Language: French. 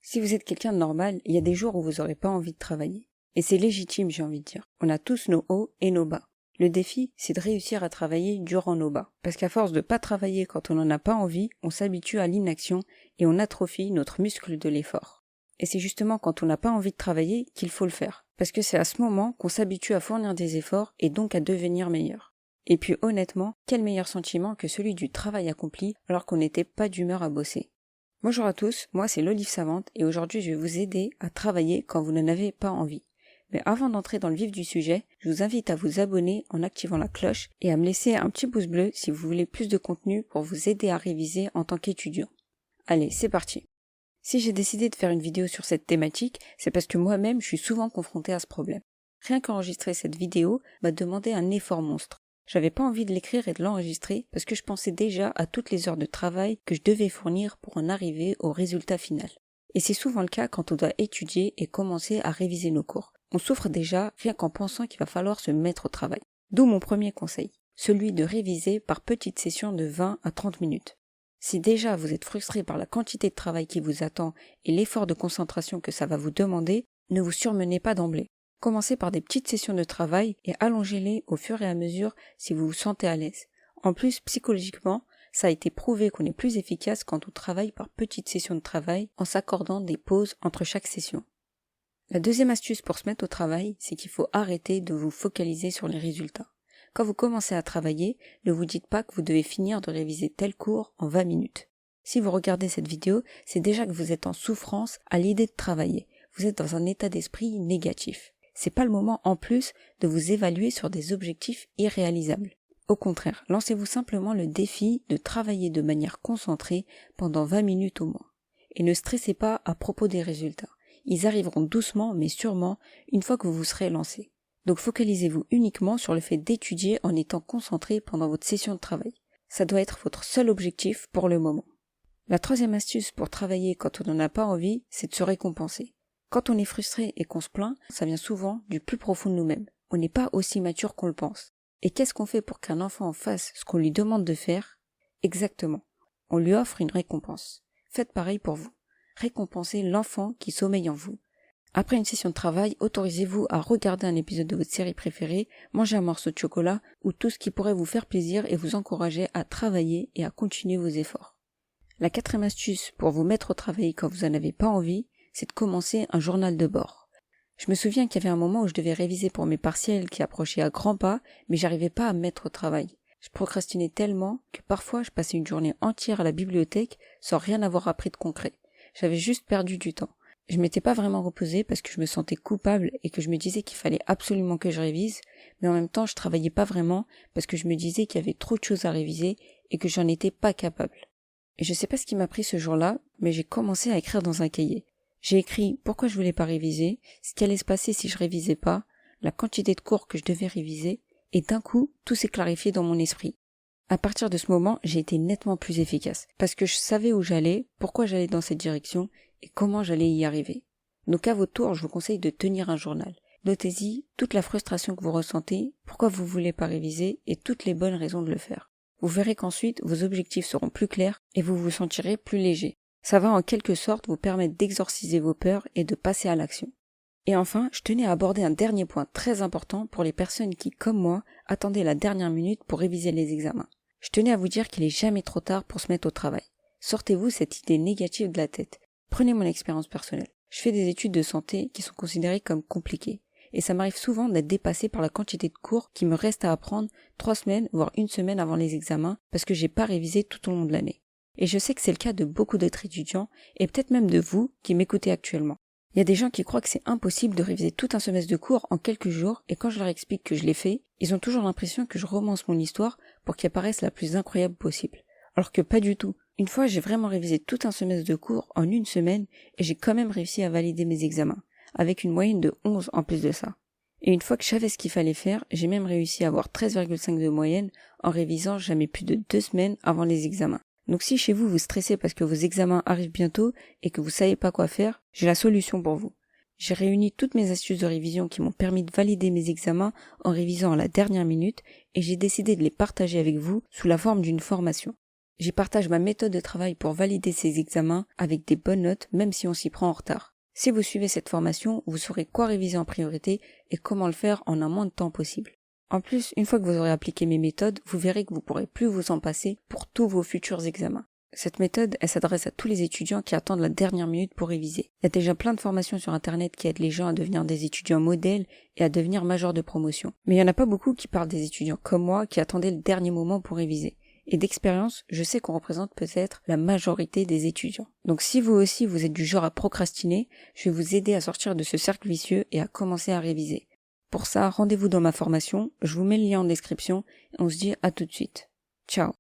Si vous êtes quelqu'un de normal, il y a des jours où vous n'aurez pas envie de travailler. Et c'est légitime, j'ai envie de dire. On a tous nos hauts et nos bas. Le défi, c'est de réussir à travailler durant nos bas. Parce qu'à force de pas travailler quand on n'en a pas envie, on s'habitue à l'inaction et on atrophie notre muscle de l'effort. Et c'est justement quand on n'a pas envie de travailler qu'il faut le faire. Parce que c'est à ce moment qu'on s'habitue à fournir des efforts et donc à devenir meilleur. Et puis honnêtement, quel meilleur sentiment que celui du travail accompli alors qu'on n'était pas d'humeur à bosser. Bonjour à tous, moi c'est l'Olive Savante et aujourd'hui je vais vous aider à travailler quand vous n'en avez pas envie. Mais avant d'entrer dans le vif du sujet, je vous invite à vous abonner en activant la cloche et à me laisser un petit pouce bleu si vous voulez plus de contenu pour vous aider à réviser en tant qu'étudiant. Allez, c'est parti. Si j'ai décidé de faire une vidéo sur cette thématique, c'est parce que moi-même je suis souvent confrontée à ce problème. Rien qu'enregistrer cette vidéo m'a demandé un effort monstre. J'avais pas envie de l'écrire et de l'enregistrer parce que je pensais déjà à toutes les heures de travail que je devais fournir pour en arriver au résultat final. Et c'est souvent le cas quand on doit étudier et commencer à réviser nos cours. On souffre déjà rien qu'en pensant qu'il va falloir se mettre au travail. D'où mon premier conseil, celui de réviser par petites sessions de 20 à 30 minutes. Si déjà vous êtes frustré par la quantité de travail qui vous attend et l'effort de concentration que ça va vous demander, ne vous surmenez pas d'emblée. Commencez par des petites sessions de travail et allongez-les au fur et à mesure si vous vous sentez à l'aise. En plus, psychologiquement, ça a été prouvé qu'on est plus efficace quand on travaille par petites sessions de travail en s'accordant des pauses entre chaque session. La deuxième astuce pour se mettre au travail, c'est qu'il faut arrêter de vous focaliser sur les résultats. Quand vous commencez à travailler, ne vous dites pas que vous devez finir de réviser tel cours en 20 minutes. Si vous regardez cette vidéo, c'est déjà que vous êtes en souffrance à l'idée de travailler. Vous êtes dans un état d'esprit négatif. C'est pas le moment en plus de vous évaluer sur des objectifs irréalisables. Au contraire, lancez-vous simplement le défi de travailler de manière concentrée pendant 20 minutes au moins. Et ne stressez pas à propos des résultats. Ils arriveront doucement mais sûrement une fois que vous vous serez lancé. Donc focalisez-vous uniquement sur le fait d'étudier en étant concentré pendant votre session de travail. Ça doit être votre seul objectif pour le moment. La troisième astuce pour travailler quand on n'en a pas envie, c'est de se récompenser. Quand on est frustré et qu'on se plaint, ça vient souvent du plus profond de nous-mêmes. On n'est pas aussi mature qu'on le pense. Et qu'est-ce qu'on fait pour qu'un enfant fasse ce qu'on lui demande de faire? Exactement. On lui offre une récompense. Faites pareil pour vous. Récompensez l'enfant qui sommeille en vous. Après une session de travail, autorisez-vous à regarder un épisode de votre série préférée, manger un morceau de chocolat ou tout ce qui pourrait vous faire plaisir et vous encourager à travailler et à continuer vos efforts. La quatrième astuce pour vous mettre au travail quand vous n'en avez pas envie, c'est de commencer un journal de bord. Je me souviens qu'il y avait un moment où je devais réviser pour mes partiels qui approchaient à grands pas, mais j'arrivais pas à me mettre au travail. Je procrastinais tellement que parfois je passais une journée entière à la bibliothèque sans rien avoir appris de concret. J'avais juste perdu du temps. Je m'étais pas vraiment reposée parce que je me sentais coupable et que je me disais qu'il fallait absolument que je révise, mais en même temps je travaillais pas vraiment parce que je me disais qu'il y avait trop de choses à réviser et que j'en étais pas capable. Et je sais pas ce qui m'a pris ce jour-là, mais j'ai commencé à écrire dans un cahier. J'ai écrit pourquoi je voulais pas réviser, ce qui allait se passer si je révisais pas, la quantité de cours que je devais réviser, et d'un coup, tout s'est clarifié dans mon esprit. À partir de ce moment, j'ai été nettement plus efficace, parce que je savais où j'allais, pourquoi j'allais dans cette direction, et comment j'allais y arriver. Donc à votre tour, je vous conseille de tenir un journal. Notez-y toute la frustration que vous ressentez, pourquoi vous voulez pas réviser, et toutes les bonnes raisons de le faire. Vous verrez qu'ensuite, vos objectifs seront plus clairs, et vous vous sentirez plus léger. Ça va en quelque sorte vous permettre d'exorciser vos peurs et de passer à l'action. Et enfin, je tenais à aborder un dernier point très important pour les personnes qui, comme moi, attendaient la dernière minute pour réviser les examens. Je tenais à vous dire qu'il est jamais trop tard pour se mettre au travail. Sortez-vous cette idée négative de la tête. Prenez mon expérience personnelle. Je fais des études de santé qui sont considérées comme compliquées. Et ça m'arrive souvent d'être dépassée par la quantité de cours qui me reste à apprendre 3 semaines, voire 1 semaine avant les examens parce que j'ai pas révisé tout au long de l'année. Et je sais que c'est le cas de beaucoup d'autres étudiants, et peut-être même de vous qui m'écoutez actuellement. Il y a des gens qui croient que c'est impossible de réviser tout un semestre de cours en quelques jours, et quand je leur explique que je l'ai fait, ils ont toujours l'impression que je romance mon histoire pour qu'elle paraisse la plus incroyable possible. Alors que pas du tout. Une fois, j'ai vraiment révisé tout un semestre de cours en 1 semaine, et j'ai quand même réussi à valider mes examens, avec une moyenne de 11 en plus de ça. Et une fois que je savais ce qu'il fallait faire, j'ai même réussi à avoir 13,5 de moyenne en révisant jamais plus de 2 semaines avant les examens. Donc si chez vous stressez parce que vos examens arrivent bientôt et que vous savez pas quoi faire, j'ai la solution pour vous. J'ai réuni toutes mes astuces de révision qui m'ont permis de valider mes examens en révisant à la dernière minute et j'ai décidé de les partager avec vous sous la forme d'une formation. J'y partage ma méthode de travail pour valider ces examens avec des bonnes notes même si on s'y prend en retard. Si vous suivez cette formation, vous saurez quoi réviser en priorité et comment le faire en un moins de temps possible. En plus, une fois que vous aurez appliqué mes méthodes, vous verrez que vous pourrez plus vous en passer pour tous vos futurs examens. Cette méthode, elle s'adresse à tous les étudiants qui attendent la dernière minute pour réviser. Il y a déjà plein de formations sur internet qui aident les gens à devenir des étudiants modèles et à devenir majors de promotion. Mais il n'y en a pas beaucoup qui parlent des étudiants comme moi qui attendaient le dernier moment pour réviser. Et d'expérience, je sais qu'on représente peut-être la majorité des étudiants. Donc si vous aussi vous êtes du genre à procrastiner, je vais vous aider à sortir de ce cercle vicieux et à commencer à réviser. Pour ça, rendez-vous dans ma formation, je vous mets le lien en description et on se dit à tout de suite. Ciao.